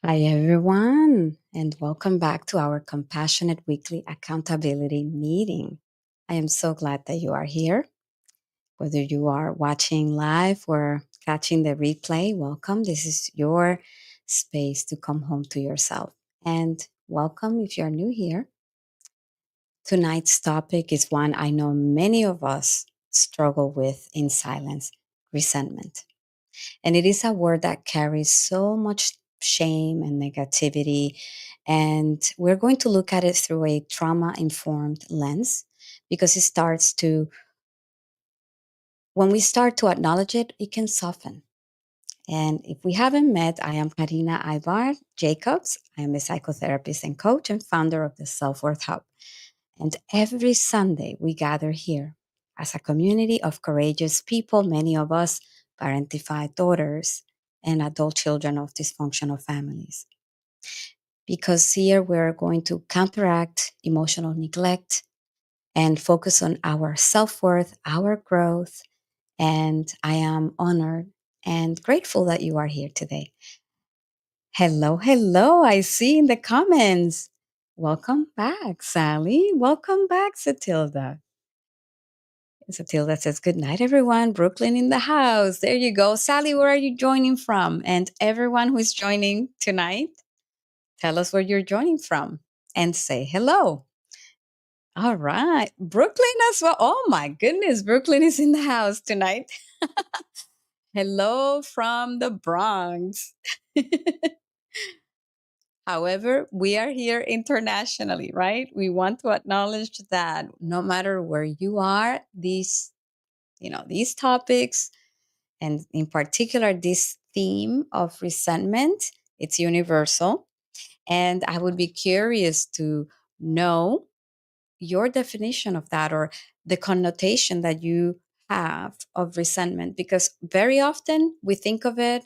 Hi, everyone, and welcome back to our Compassionate Weekly Accountability Meeting. I am so glad that you are here. Whether you are watching live or catching the replay, welcome. This is your space to come home to yourself. And welcome if you're new here. Tonight's topic is one I know many of us struggle with in silence: resentment. And it is a word that carries so much shame and negativity. And we're going to look at it through a trauma informed lens because when we start to acknowledge it, it can soften. And if we haven't met, I am Karina Ibar Jacobs. I am a psychotherapist and coach and founder of the Self Worth Hub. And every Sunday, we gather here as a community of courageous people, many of us parentified daughters and adult children of dysfunctional families. Because here we're going to counteract emotional neglect and focus on our self worth, our growth. And I am honored and grateful that you are here today. Hello, hello. I see in the comments. Welcome back, Sally. Welcome back, Satilda. Satilda says, good night, everyone. Brooklyn in the house. There you go. Sally, where are you joining from? And everyone who is joining tonight, tell us where you're joining from and say hello. All right. Brooklyn as well. Oh, my goodness. Brooklyn is in the house tonight. Hello from the Bronx. However, we are here internationally, right? We want to acknowledge that no matter where you are, these topics, and in particular, this theme of resentment, it's universal. And I would be curious to know your definition of that or the connotation that you have of resentment, because very often we think of it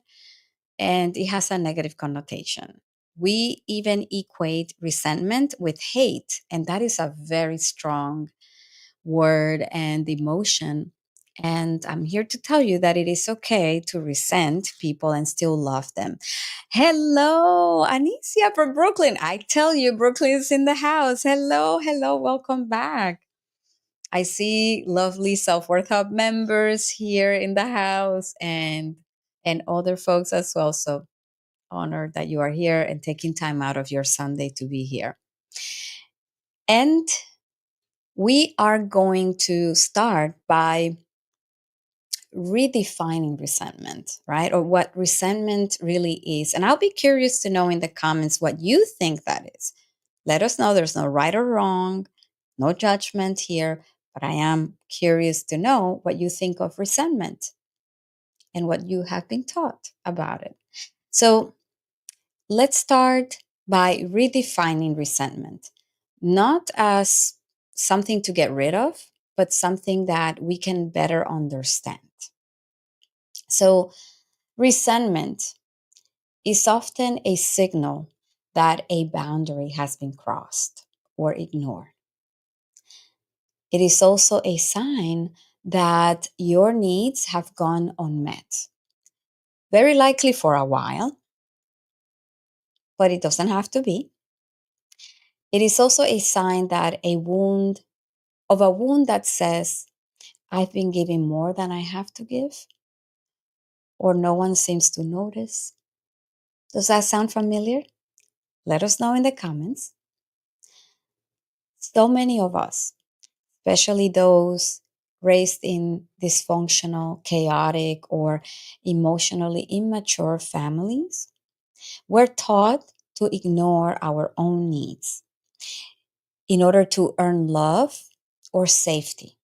and it has a negative connotation. We even equate resentment with hate, and that is a very strong word and emotion. And I'm here to tell you that it is okay to resent people and still love them. Hello, Anicia from Brooklyn. I tell you, Brooklyn is in the house. Hello, hello, welcome back. I see lovely Self Worth Hub members here in the house and other folks as well. So honored that you are here and taking time out of your Sunday to be here. And we are going to start by redefining resentment, right? Or what resentment really is. And I'll be curious to know in the comments what you think that is. Let us know. There's no right or wrong, no judgment here, but I am curious to know what you think of resentment and what you have been taught about it. So let's start by redefining resentment, not as something to get rid of, but something that we can better understand. So, resentment is often a signal that a boundary has been crossed or ignored. It is also a sign that your needs have gone unmet, very likely for a while, but it doesn't have to be. It is also a sign that a wound that says, I've been giving more than I have to give, or no one seems to notice. Does that sound familiar? Let us know in the comments. So many of us, especially those raised in dysfunctional, chaotic, or emotionally immature families, we're taught to ignore our own needs in order to earn love or safety.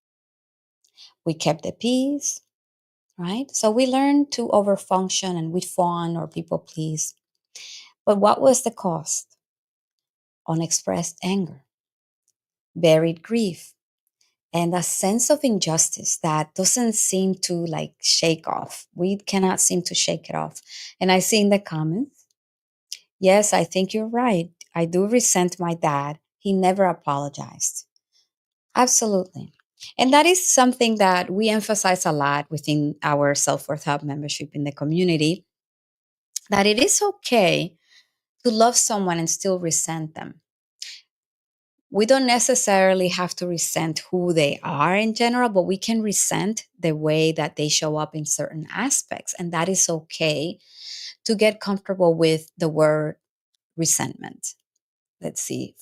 We kept the peace, right? So we learn to overfunction and we fawn or people please. But what was the cost? Unexpressed anger, buried grief, and a sense of injustice that doesn't seem to shake off. We cannot seem to shake it off. And I see in the comments, yes, I think you're right. I do resent my dad. He never apologized. Absolutely. And that is something that we emphasize a lot within our Self Worth Hub membership in the community, that it is okay to love someone and still resent them. We don't necessarily have to resent who they are in general, but we can resent the way that they show up in certain aspects. And that is okay to get comfortable with the word resentment. Let's see.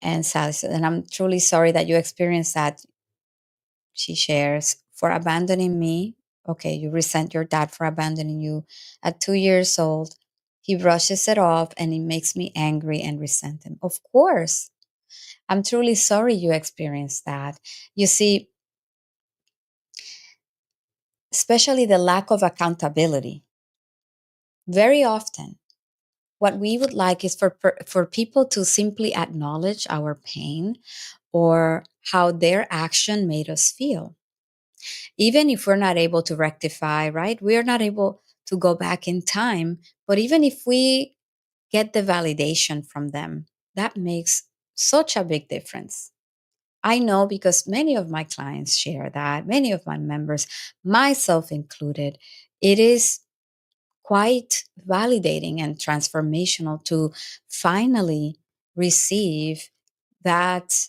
And Sally said, and I'm truly sorry that you experienced that. She shares, for abandoning me. Okay, you resent your dad for abandoning you at 2 years old. He brushes it off and it makes me angry and resent him. Of course, I'm truly sorry you experienced that. You see, especially the lack of accountability. Very often, what we would like is for people to simply acknowledge our pain or how their action made us feel. Even if we're not able to rectify, right? We're not able to go back in time. But even if we get the validation from them, that makes such a big difference. I know because many of my clients share that, many of my members, myself included, it is quite validating and transformational to finally receive that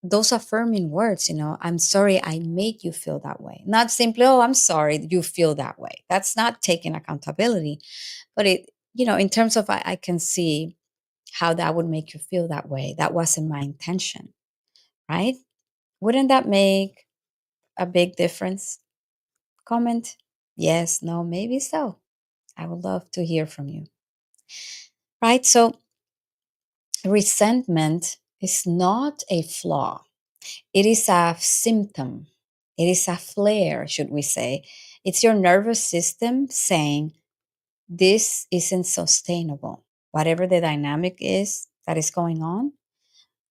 those affirming words, I'm sorry I made you feel that way. Not simply, oh, I'm sorry you feel that way. That's not taking accountability. But in terms of I can see how that would make you feel that way. That wasn't my intention, right? Wouldn't that make a big difference? Comment. Yes, no, maybe so. I would love to hear from you. Right? So resentment is not a flaw. It is a symptom. It is a flare, should we say. It's your nervous system saying, this isn't sustainable. Whatever the dynamic is that is going on,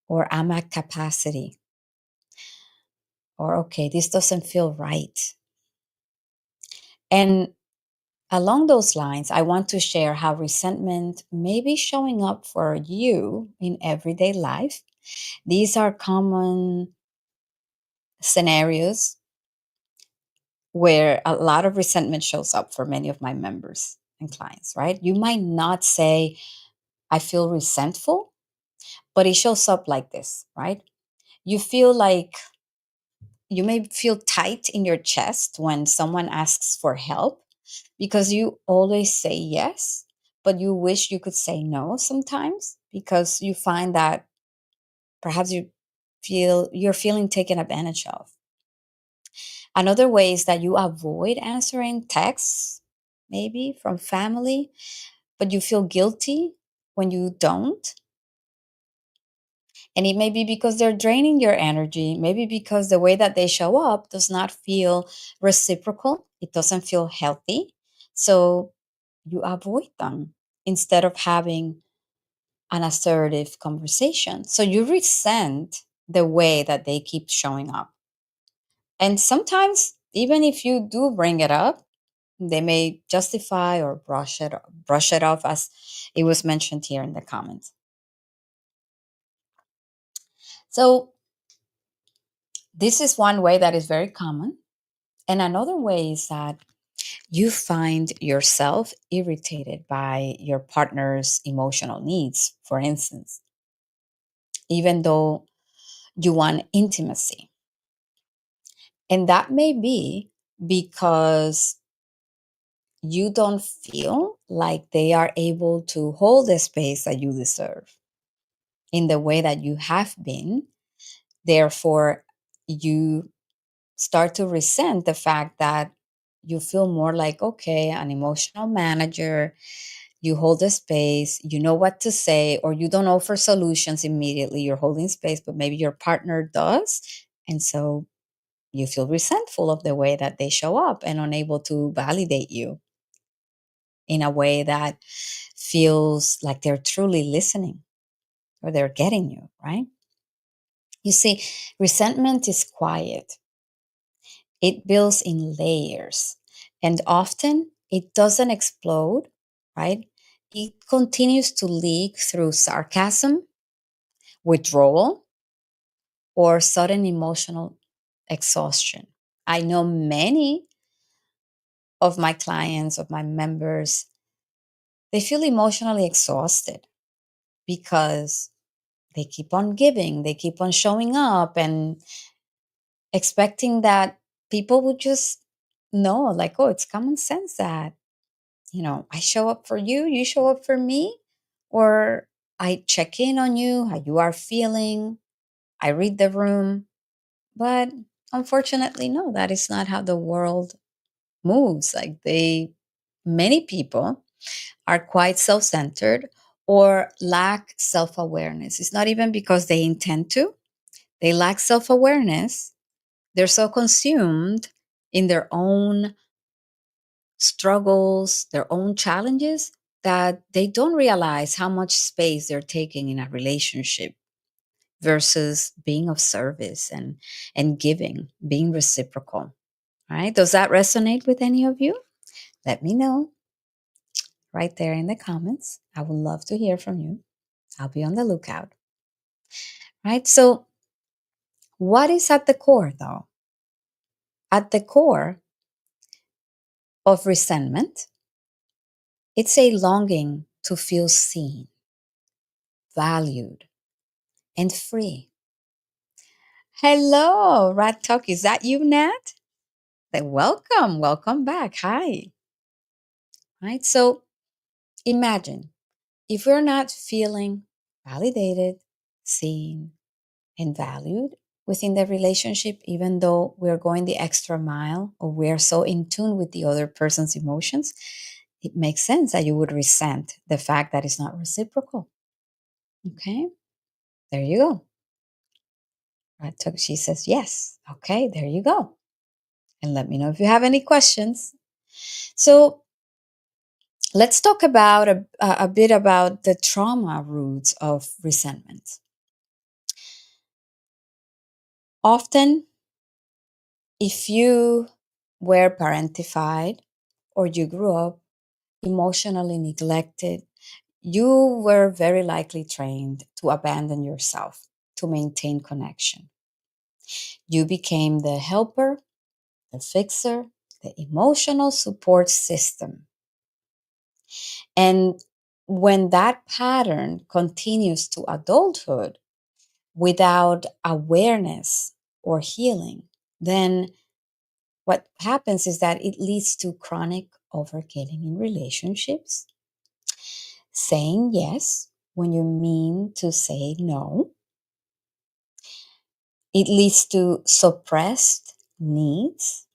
or I'm at capacity, or okay, this doesn't feel right. And along those lines, I want to share how resentment may be showing up for you in everyday life. These are common scenarios where a lot of resentment shows up for many of my members and clients, right? You might not say, I feel resentful, but it shows up like this, right? You feel like you may feel tight in your chest when someone asks for help because you always say yes, but you wish you could say no sometimes because you find that perhaps you're feeling taken advantage of. Another way is that you avoid answering texts, maybe from family, but you feel guilty when you don't. And it may be because they're draining your energy, maybe because the way that they show up does not feel reciprocal, it doesn't feel healthy. So you avoid them instead of having an assertive conversation. So you resent the way that they keep showing up. And sometimes, even if you do bring it up, they may justify or brush it off, as it was mentioned here in the comments. So this is one way that is very common. And another way is that you find yourself irritated by your partner's emotional needs, for instance, even though you want intimacy. And that may be because you don't feel like they are able to hold the space that you deserve in the way that you have been. Therefore, you start to resent the fact that you feel more like, okay, an emotional manager, you hold the space, you know what to say, or you don't offer solutions immediately. You're holding space, but maybe your partner does. And so you feel resentful of the way that they show up and unable to validate you in a way that feels like they're truly listening or they're getting you, right? You see, resentment is quiet. It builds in layers and often it doesn't explode, right? It continues to leak through sarcasm, withdrawal, or sudden emotional exhaustion. I know many of my clients, of my members, They feel emotionally exhausted because they keep on giving, they keep on showing up and expecting that people would just know, like, oh, it's common sense that, I show up for you, you show up for me, or I check in on you, how you are feeling, I read the room. But unfortunately, no, that is not how the world moves. Many people are quite self centered or lack self awareness. It's not even because they intend to, they lack self awareness. They're so consumed in their own struggles, their own challenges, that they don't realize how much space they're taking in a relationship versus being of service and giving, being reciprocal. Right? Does that resonate with any of you? Let me know right there in the comments. I would love to hear from you. I'll be on the lookout. Right? So, what is at the core though? At the core of resentment, it's a longing to feel seen, valued, and free. Hello, Rat Talk. Is that you, Nat? Welcome. Welcome back. Hi. Right? So, imagine if we're not feeling validated, seen, and valued within the relationship, even though we're going the extra mile or we're so in tune with the other person's emotions, it makes sense that you would resent the fact that it's not reciprocal. Okay, there you go. Right? So she says, yes. Okay, there you go. And let me know if you have any questions. So let's talk about a bit about the trauma roots of resentment. Often, if you were parentified or you grew up emotionally neglected, you were very likely trained to abandon yourself to maintain connection. You became the helper, the fixer, the emotional support system. And when that pattern continues to adulthood without awareness or healing, then what happens is that it leads to chronic overgiving in relationships, saying yes when you mean to say no. It leads to suppressed needs.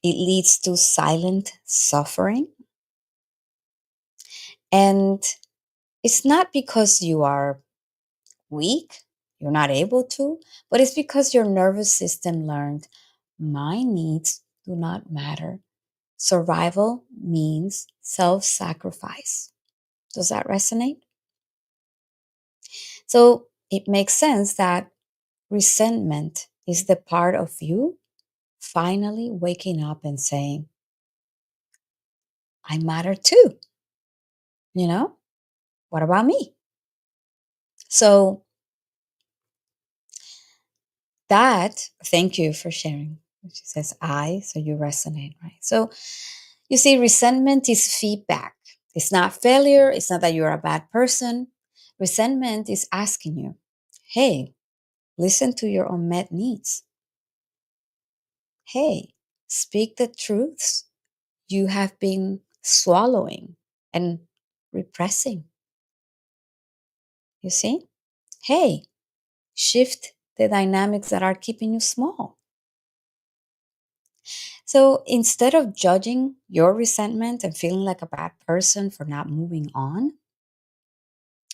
It leads to silent suffering. And it's not because you are weak, you're not able to, but it's because your nervous system learned my needs do not matter. Survival means self sacrifice. Does that resonate? So it makes sense that resentment is the part of you finally waking up and saying, I matter too. You know, what about me? So thank you for sharing. She says, so you resonate, right? So you see, resentment is feedback. It's not failure. It's not that you're a bad person. Resentment is asking you, hey, listen to your unmet needs. Hey, speak the truths you have been swallowing and repressing. You see? Hey, shift the dynamics that are keeping you small. So instead of judging your resentment and feeling like a bad person for not moving on,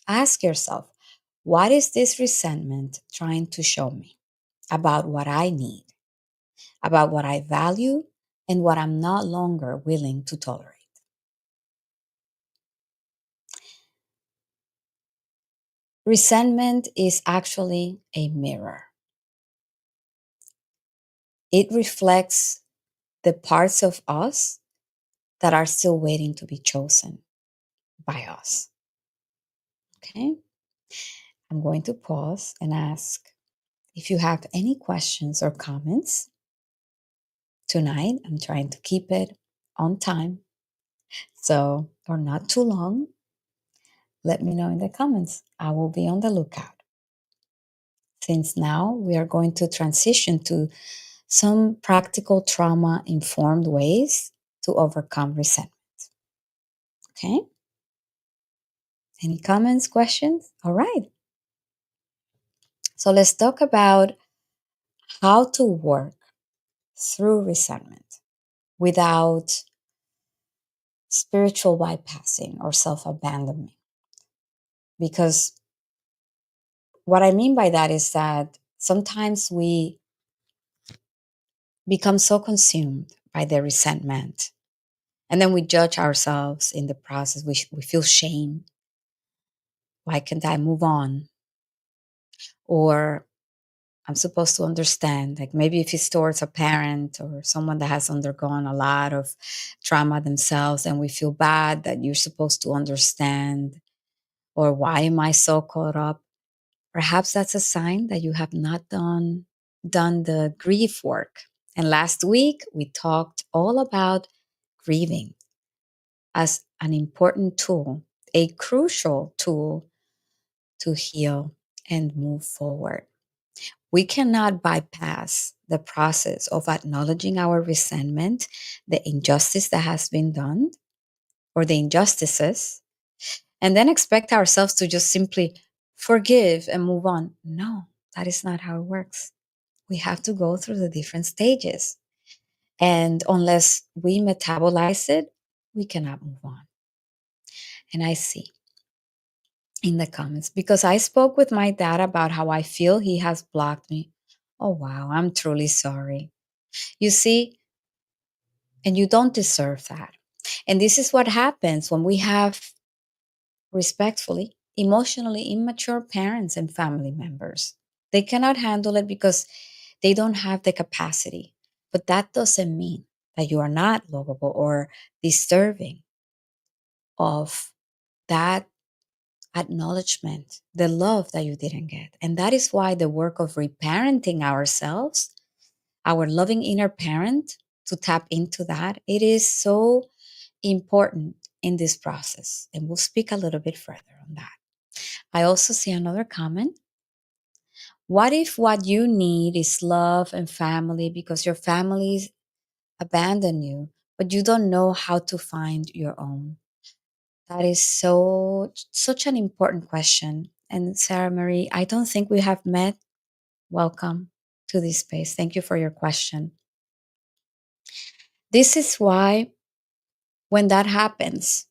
ask yourself, what is this resentment trying to show me about what I need, about what I value, and what I'm not longer willing to tolerate? Resentment is actually a mirror. It reflects the parts of us that are still waiting to be chosen by us. Okay? I'm going to pause and ask if you have any questions or comments. Tonight, I'm trying to keep it on time. So or not too long, let me know in the comments. I will be on the lookout. Since now we are going to transition to some practical trauma informed ways to overcome resentment. Okay? Any comments, questions? All right. So let's talk about how to work through resentment without spiritual bypassing or self abandonment. Because what I mean by that is that sometimes we become so consumed by the resentment, and then we judge ourselves in the process. We feel shame. Why can't I move on? Or I'm supposed to understand, like maybe if it's towards a parent or someone that has undergone a lot of trauma themselves, and we feel bad that you're supposed to understand, or why am I so caught up? Perhaps that's a sign that you have not done the grief work. And last week we talked all about grieving as an important tool, a crucial tool to heal and move forward. We cannot bypass the process of acknowledging our resentment, the injustice that has been done, or the injustices, and then expect ourselves to just simply forgive and move on. No, that is not how it works. We have to go through the different stages. And unless we metabolize it, we cannot move on. And I see in the comments, because I spoke with my dad about how I feel he has blocked me. Oh, wow, I'm truly sorry. You see, and you don't deserve that. And this is what happens when we have, respectfully, emotionally immature parents and family members. They cannot handle it because they don't have the capacity. But that doesn't mean that you are not lovable or deserving of that acknowledgement, the love that you didn't get. And that is why the work of reparenting ourselves, our loving inner parent, to tap into that, it is so important in this process. And we'll speak a little bit further on that. I also see another comment. What if what you need is love and family because your families abandon you, but you don't know how to find your own? That is such an important question. And Sarah Marie, I don't think we have met. Welcome to this space. Thank you for your question. This is why when that happens,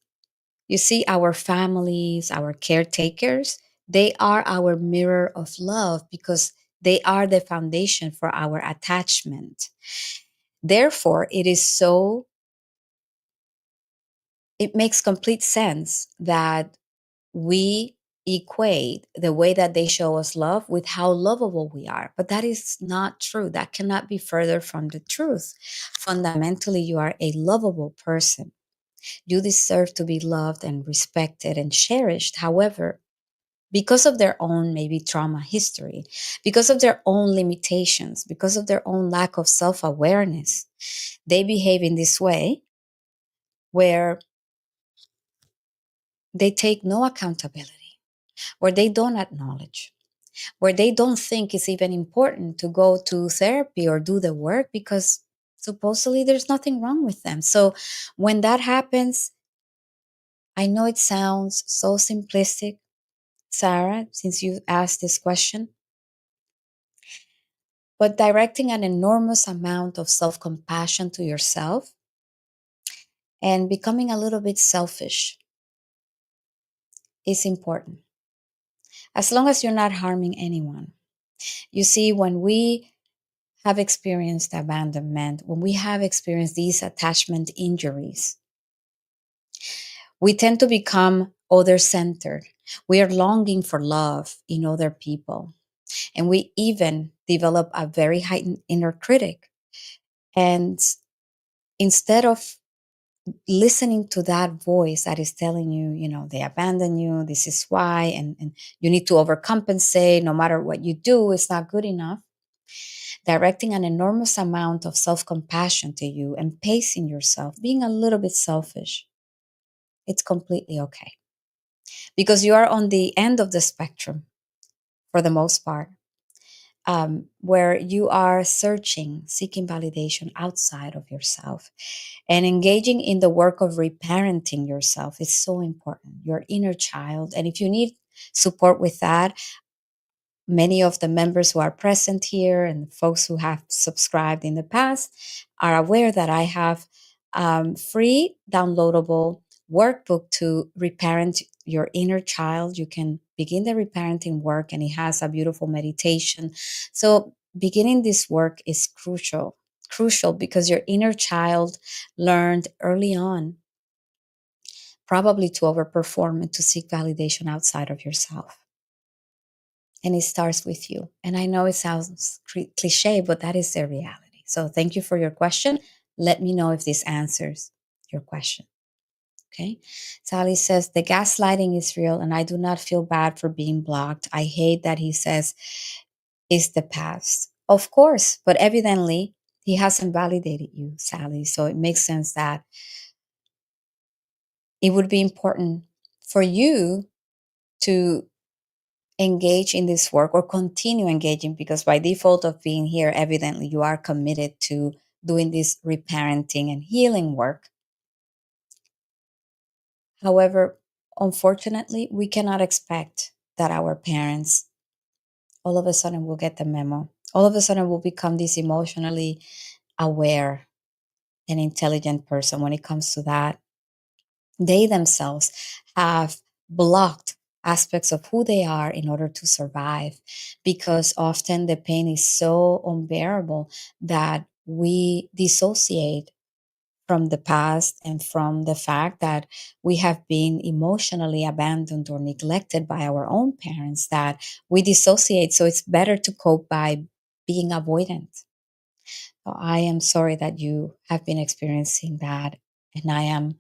you see, our families, our caretakers, they are our mirror of love because they are the foundation for our attachment. Therefore, it makes complete sense that we equate the way that they show us love with how lovable we are. But that is not true. That cannot be further from the truth. Fundamentally, you are a lovable person. You deserve to be loved and respected and cherished. However, because of their own maybe trauma history, because of their own limitations, because of their own lack of self awareness, they behave in this way where they take no accountability, where they don't acknowledge, where they don't think it's even important to go to therapy or do the work because supposedly there's nothing wrong with them. So when that happens, I know it sounds so simplistic, Sarah, since you asked this question, but directing an enormous amount of self compassion to yourself and becoming a little bit selfish is important. As long as you're not harming anyone. You see, when we have experienced abandonment, when we have experienced these attachment injuries, we tend to become other centered. We are longing for love in other people. And we even develop a very heightened inner critic. And instead of listening to that voice that is telling you, they abandon you, this is why, and you need to overcompensate, no matter what you do, it's not good enough. Directing an enormous amount of self compassion to you and pacing yourself, being a little bit selfish, It's completely okay because you are on the end of the spectrum for the most part, where you are seeking validation outside of yourself. And engaging in the work of reparenting yourself is so important, your inner child. And if you need support with that, many of the members who are present here and folks who have subscribed in the past are aware that I have free downloadable workbook to reparent your inner child. You can begin the reparenting work, and it has a beautiful meditation. So beginning this work is crucial because your inner child learned early on probably to overperform and to seek validation outside of yourself. And it starts with you. And I know it sounds cliche, but that is the reality. So thank you for your question. Let me know if this answers your question. Okay. Sally says, the gaslighting is real and I do not feel bad for being blocked. I hate that he says is the past. Of course, but evidently he hasn't validated you, Sally. So it makes sense that it would be important for you to engage in this work or continue engaging, because by default of being here, evidently you are committed to doing this reparenting and healing work. However, unfortunately, we cannot expect that our parents all of a sudden will get the memo. All of a sudden will become this emotionally aware and intelligent person when it comes to that. They themselves have blocked aspects of who they are in order to survive, because often the pain is so unbearable that we dissociate from the past and from the fact that we have been emotionally abandoned or neglected by our own parents, that we dissociate. So it's better to cope by being avoidant. So I am sorry that you have been experiencing that. And I am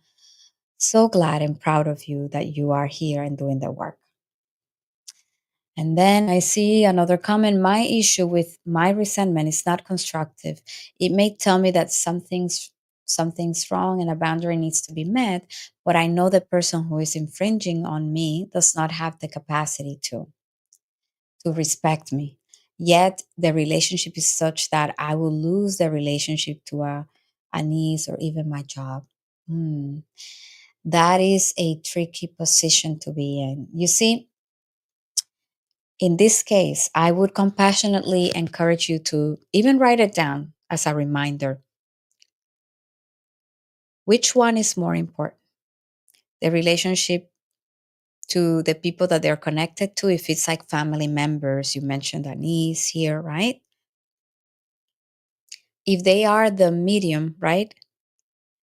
so glad and proud of you that you are here and doing the work. And then I see another comment. My issue with my resentment is not constructive. It may tell me that something's wrong and a boundary needs to be met, but I know the person who is infringing on me does not have the capacity to respect me. Yet the relationship is such that I will lose the relationship to a niece or even my job. Hmm. That is a tricky position to be in. You see, in this case, I would compassionately encourage you to even write it down as a reminder. Which one is more important? The relationship to the people that they're connected to, if it's like family members, you mentioned a niece here, right? If they are the medium, right?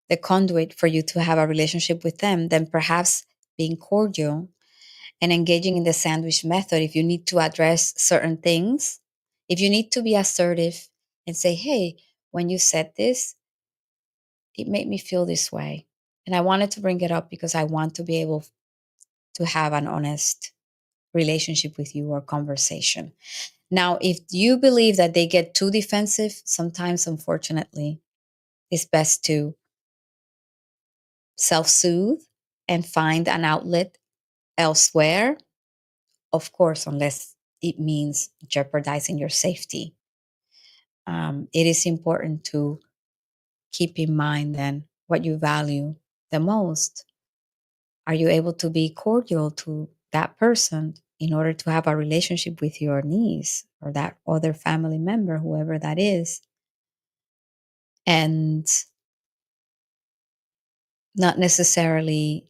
The conduit for you to have a relationship with them, then perhaps being cordial and engaging in the sandwich method. If you need to address certain things, if you need to be assertive and say, hey, when you said this, it made me feel this way. And I wanted to bring it up because I want to be able to have an honest relationship with you or conversation. Now, if you believe that they get too defensive, sometimes, unfortunately, it's best to self soothe and find an outlet elsewhere. Of course, unless it means jeopardizing your safety. It is important to keep in mind then what you value the most. Are you able to be cordial to that person in order to have a relationship with your niece or that other family member, whoever that is? And not necessarily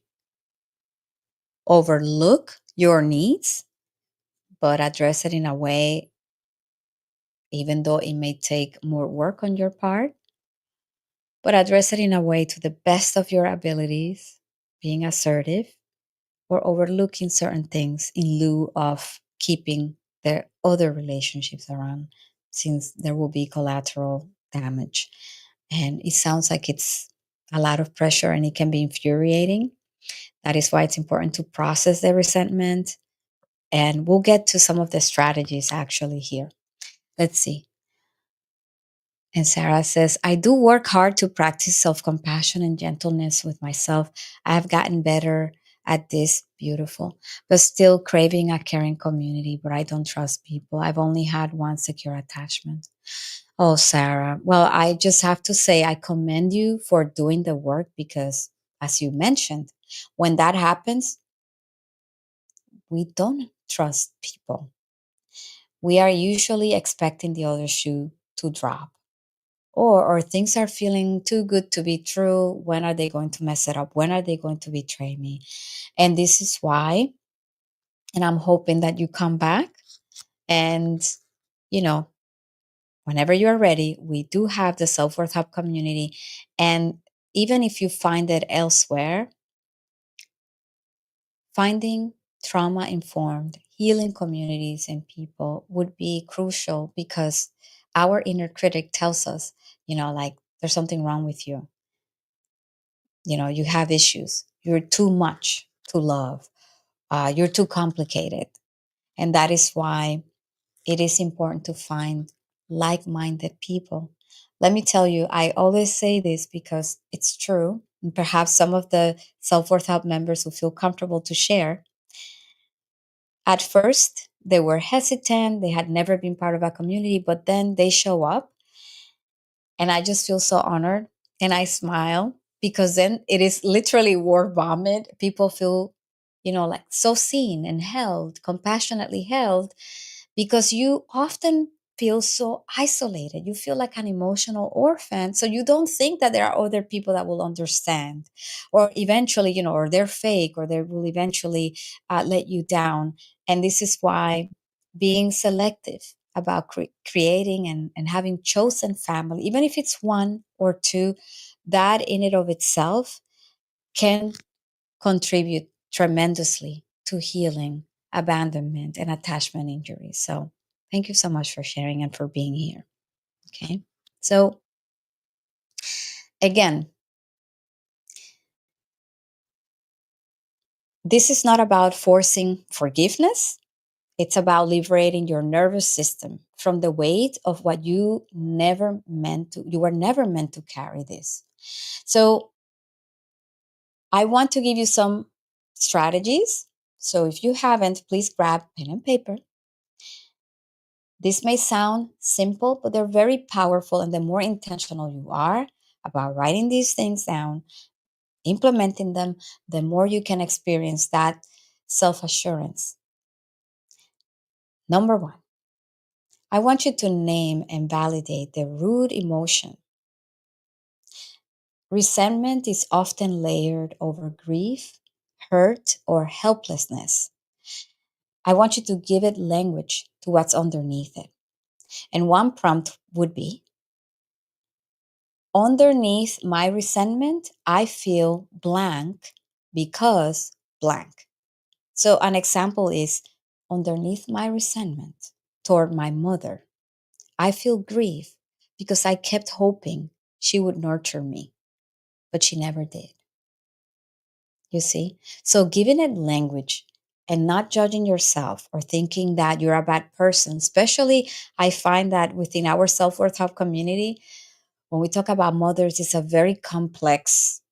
overlook your needs, but address it in a way, even though it may take more work on your part, but address it in a way to the best of your abilities, being assertive or overlooking certain things in lieu of keeping their other relationships around, since there will be collateral damage. And it sounds like it's a lot of pressure and it can be infuriating. That is why it's important to process the resentment. And we'll get to some of the strategies actually here. Let's see. And Sarah says, I do work hard to practice self compassion and gentleness with myself. I have gotten better at this, beautiful, but still craving a caring community where I don't trust people. I've only had one secure attachment. Oh, Sarah. Well, I just have to say, I commend you for doing the work because, as you mentioned, when that happens, we don't trust people. We are usually expecting the other shoe to drop. Or things are feeling too good to be true. When are they going to mess it up? When are they going to betray me? And this is why, and I'm hoping that you come back and, you know, whenever you're ready, we do have the Self Worth Hub community. And even if you find it elsewhere, finding trauma informed healing communities and people would be crucial because our inner critic tells us, like there's something wrong with you. You have issues. You're too much to love. You're too complicated. And that is why it is important to find like minded people. Let me tell you, I always say this because it's true. And perhaps some of the Self Worth Hub members will feel comfortable to share. At first, they were hesitant. They had never been part of a community, but then they show up. And I just feel so honored and I smile because then it is literally war vomit. People feel, like so seen and held, compassionately held, because you often feel so isolated. You feel like an emotional orphan. So you don't think that there are other people that will understand, or eventually, or they're fake, or they will eventually let you down. And this is why being selective about creating and having chosen family, even if it's one or two, that in and of itself can contribute tremendously to healing abandonment and attachment injuries. So thank you so much for sharing and for being here. Okay. So again, this is not about forcing forgiveness. It's about liberating your nervous system from the weight of what you were never meant to carry this. So I want to give you some strategies. So if you haven't, please grab pen and paper. This may sound simple, but they're very powerful. And the more intentional you are about writing these things down, implementing them, the more you can experience that self assurance. Number one, I want you to name and validate the root emotion. Resentment is often layered over grief, hurt, or helplessness. I want you to give it language to what's underneath it. And one prompt would be, underneath my resentment, I feel blank because blank. So, an example is, underneath my resentment toward my mother, I feel grief because I kept hoping she would nurture me, but she never did. You see? So, giving it language and not judging yourself or thinking that you're a bad person, especially I find that within our Self Worth Hub community, when we talk about mothers, it's a very complex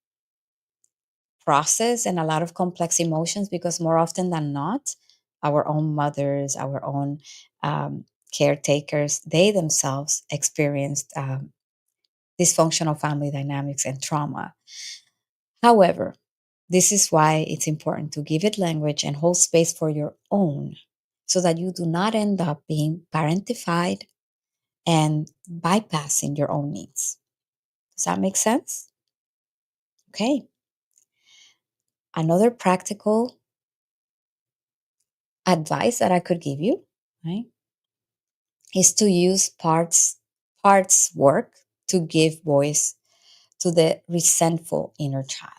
process and a lot of complex emotions because more often than not, our own mothers, our own caretakers, they themselves experienced dysfunctional family dynamics and trauma. However, this is why it's important to give it language and hold space for your own so that you do not end up being parentified and bypassing your own needs. Does that make sense? Okay. Another practical advice that I could give you, right, is to use parts work to give voice to the resentful inner child.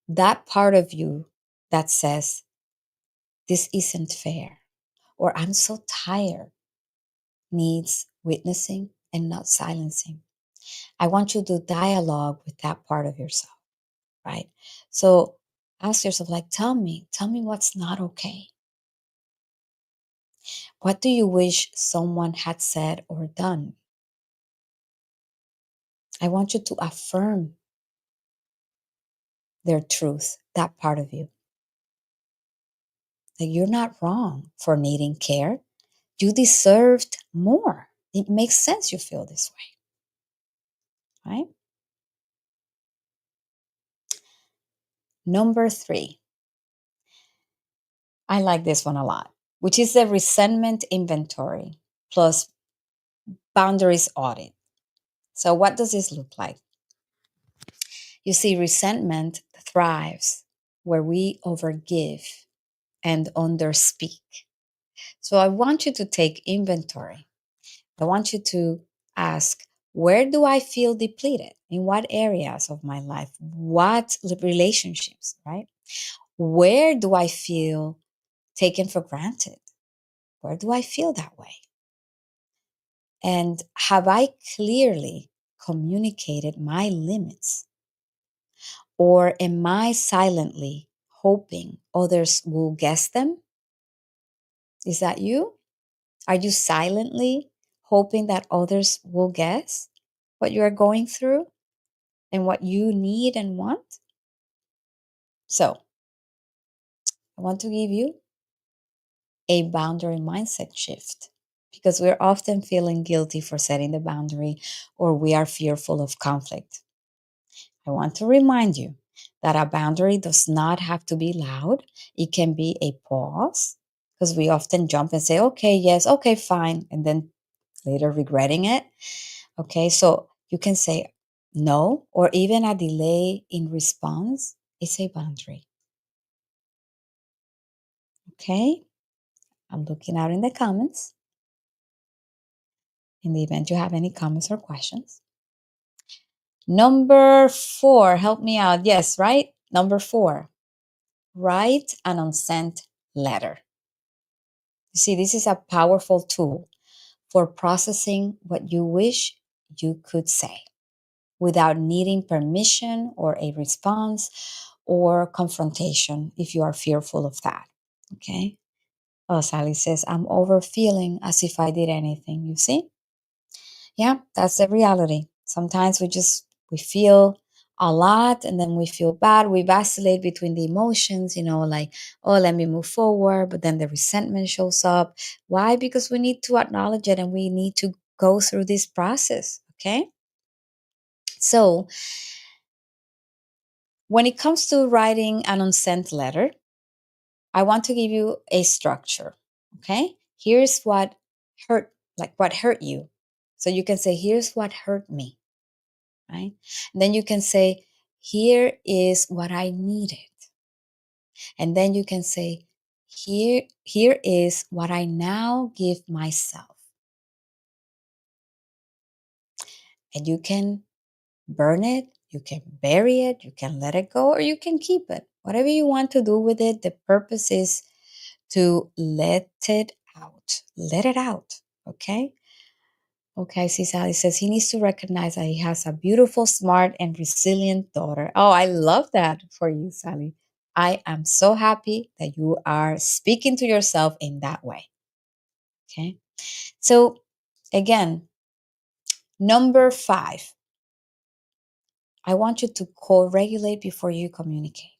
That part of you that says, this isn't fair, or I'm so tired, needs witnessing and not silencing. I want you to dialogue with that part of yourself, right? So ask yourself, like, tell me what's not okay. What do you wish someone had said or done? I want you to affirm their truth, that part of you, that you're not wrong for needing care. You deserved more. It makes sense you feel this way, right? Number 3, I like this one a lot, which is the resentment inventory plus boundaries audit. So, what does this look like? You see, resentment thrives where we overgive and underspeak. So, I want you to take inventory. I want you to ask, where do I feel depleted? In what areas of my life? What relationships, right? Where do I feel taken for granted? Where do I feel that way? And have I clearly communicated my limits? Or am I silently hoping others will guess them? Is that you? Are you silently hoping that others will guess what you are going through and what you need and want? So, I want to give you a boundary mindset shift because we're often feeling guilty for setting the boundary or we are fearful of conflict. I want to remind you that a boundary does not have to be loud. It can be a pause because we often jump and say, okay, yes, okay, fine, and then later regretting it. Okay, so you can say no, or even a delay in response is a boundary. Okay, I'm looking out in the comments in the event you have any comments or questions. Number 4, help me out. Yes, right? Number 4, write an unsent letter. You see, this is a powerful tool for processing what you wish you could say without needing permission or a response or confrontation if you are fearful of that. Okay. Oh, Sally says, I'm over feeling as if I did anything. You see? Yeah, that's the reality. Sometimes we feel a lot and then we feel bad. We vacillate between the emotions, like, oh, let me move forward. But then the resentment shows up. Why? Because we need to acknowledge it and we need to go through this process. Okay. So when it comes to writing an unsent letter, I want to give you a structure. Okay. Here's what what hurt you. So you can say, here's what hurt me. Right? And then you can say, here is what I needed. And then you can say, here is what I now give myself. And you can burn it, you can bury it, you can let it go, or you can keep it. Whatever you want to do with it, the purpose is to let it out. Let it out. Okay? Okay, I see Sally says he needs to recognize that he has a beautiful, smart, and resilient daughter. Oh, I love that for you, Sally. I am so happy that you are speaking to yourself in that way. Okay. So, again, number 5, I want you to co regulate before you communicate.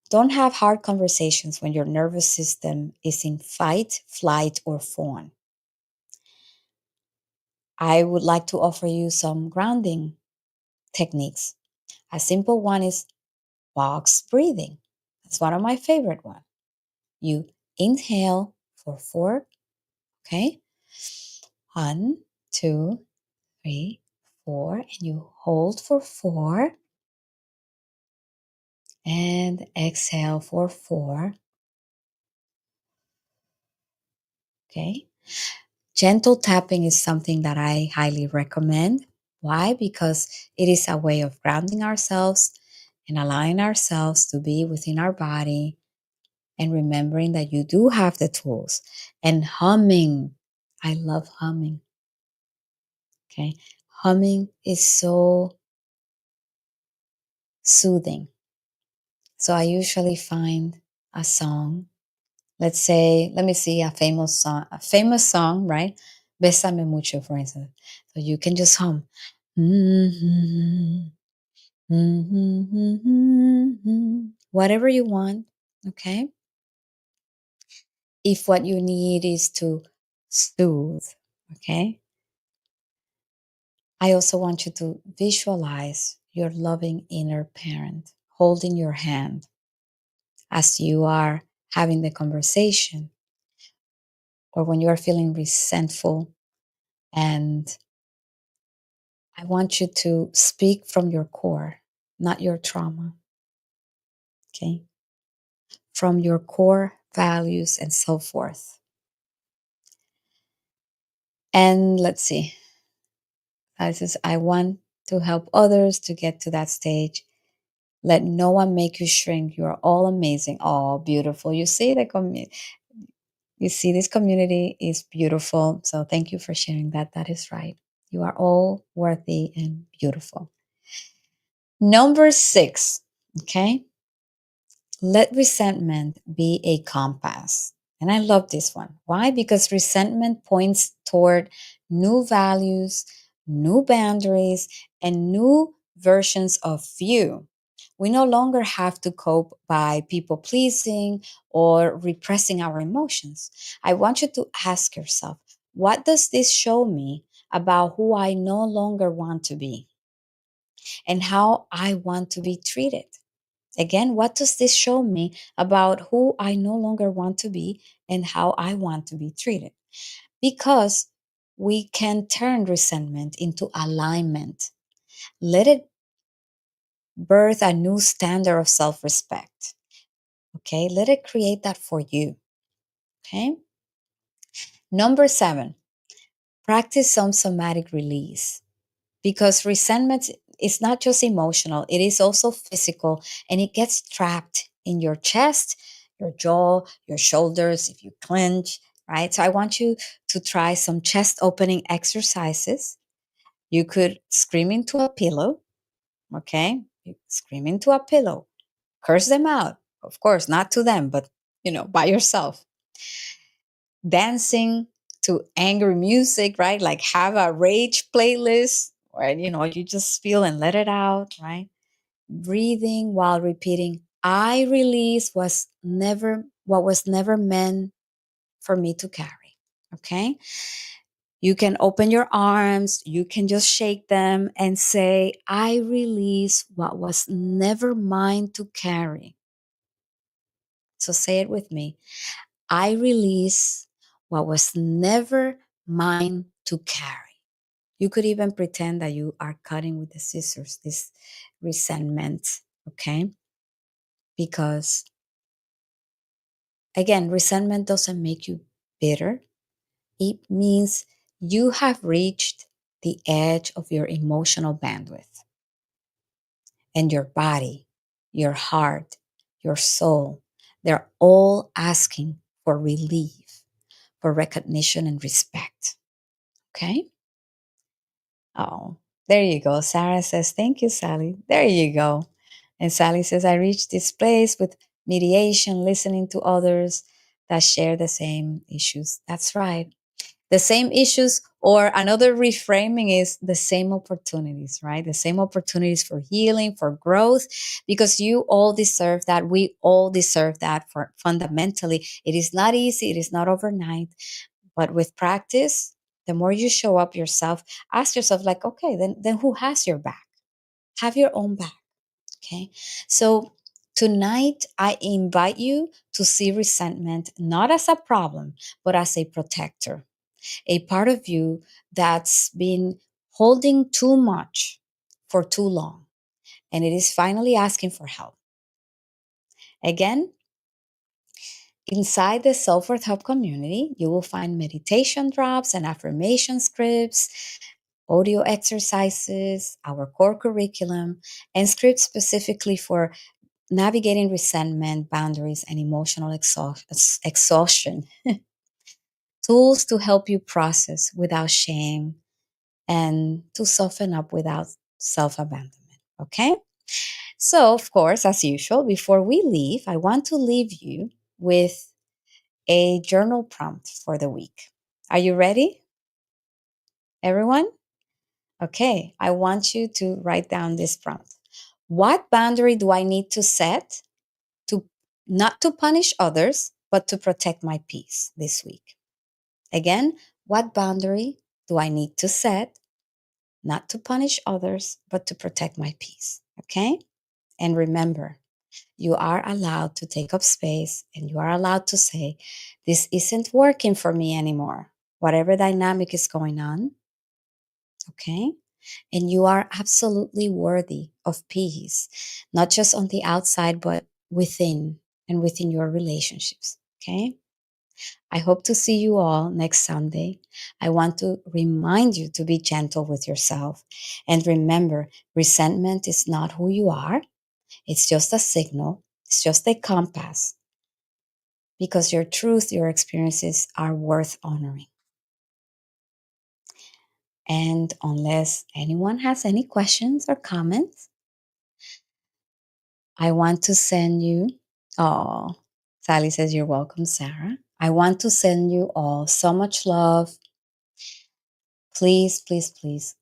Don't have hard conversations when your nervous system is in fight, flight, or fawn. I would like to offer you some grounding techniques. A simple one is box breathing. That's one of my favorite ones. You inhale for 4, okay? 1, 2, 3, 4, and you hold for 4, and exhale for 4, okay? Gentle tapping is something that I highly recommend. Why? Because it is a way of grounding ourselves and allowing ourselves to be within our body and remembering that you do have the tools. And humming. I love humming. Okay. Humming is so soothing. So I usually find a song. Let's say, let me see a famous song, right? Bésame mucho, for instance. So you can just hum. Mhm, whatever you want, okay? If what you need is to soothe, okay? I also want you to visualize your loving inner parent holding your hand as you are having the conversation or when you are feeling resentful. And I want you to speak from your core, not your trauma, okay? From your core values and self worth. And let's see. This is, I want to help others to get to that stage. Let no one make you shrink. You are all amazing. Oh, beautiful. You see you see this community is beautiful. So thank you for sharing that. That is right. You are all worthy and beautiful. Number 6, okay? Let resentment be a compass. And I love this one. Why? Because resentment points toward new values, new boundaries, and new versions of you. We no longer have to cope by people pleasing or repressing our emotions. I want you to ask yourself, what does this show me about who I no longer want to be and how I want to be treated? Again, what does this show me about who I no longer want to be and how I want to be treated? Because we can turn resentment into alignment. Let it birth a new standard of self respect. Okay, let it create that for you. Okay, number 7, practice some somatic release. Because resentment is not just emotional, it is also physical, and it gets trapped in your chest, your jaw, your shoulders if you clench, right? So I want you to try some chest opening exercises. You could scream into a pillow, okay? You scream into a pillow, curse them out. Of course, not to them, but by yourself. Dancing to angry music, right? Like have a rage playlist where you just feel and let it out, right? Breathing while repeating, I release what was never meant for me to carry. Okay? You can open your arms, you can just shake them and say, I release what was never mine to carry. So say it with me. I release what was never mine to carry. You could even pretend that you are cutting with the scissors this resentment, okay? Because again, resentment doesn't make you bitter. It means you have reached the edge of your emotional bandwidth, and your body, your heart, your soul, they're all asking for relief, for recognition and respect. Okay? Oh, there you go. Sarah says, thank you, Sally. There you go. And Sally says, I reached this place with mediation, listening to others that share the same issues. That's right. The same issues, or another reframing is the same opportunities, right? The same opportunities for healing, for growth, because you all deserve that. We all deserve that. For fundamentally, it is not easy. It is not overnight, but with practice, the more you show up yourself, ask yourself, like, okay, then who has your back? Have your own back. Okay. So tonight, I invite you to see resentment not as a problem, but as a protector, a part of you that's been holding too much for too long, and it is finally asking for help. Again, inside the Self Worth Hub community, you will find meditation drops and affirmation scripts, audio exercises, our core curriculum, and scripts specifically for navigating resentment, boundaries, and emotional exhaustion. Tools to help you process without shame and to soften up without self abandonment. Okay? So, of course, as usual, before we leave, I want to leave you with a journal prompt for the week. Are you ready? Everyone? Okay, I want you to write down this prompt. What boundary do I need to set to not to punish others, but to protect my peace this week? Again, what boundary do I need to set not to punish others, but to protect my peace? Okay? And remember, you are allowed to take up space and you are allowed to say, this isn't working for me anymore. Whatever dynamic is going on, okay? And you are absolutely worthy of peace, not just on the outside, but within and within your relationships, okay? I hope to see you all next Sunday. I want to remind you to be gentle with yourself. And remember, resentment is not who you are. It's just a signal, it's just a compass because your truth, your experiences are worth honoring. And unless anyone has any questions or comments, I want to send you, oh, Sally says, you're welcome, Sarah. I want to send you all so much love. Please, please, please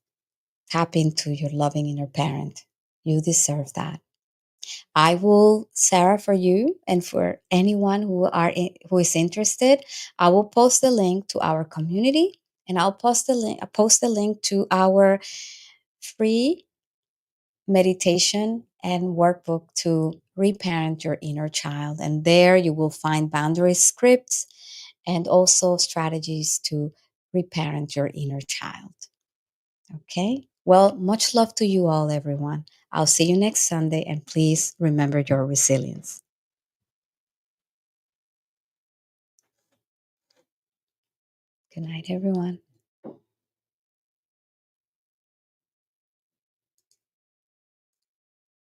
tap into your loving inner parent. You deserve that. I will, Sarah, for you and for anyone who is interested, I will post the link to our community, and I'll post the link to our free meditation and workbook to reparent your inner child. And there you will find boundary scripts and also strategies to reparent your inner child. Okay. Well, much love to you all, everyone. I'll see you next Sunday, and please remember your resilience. Good night, everyone.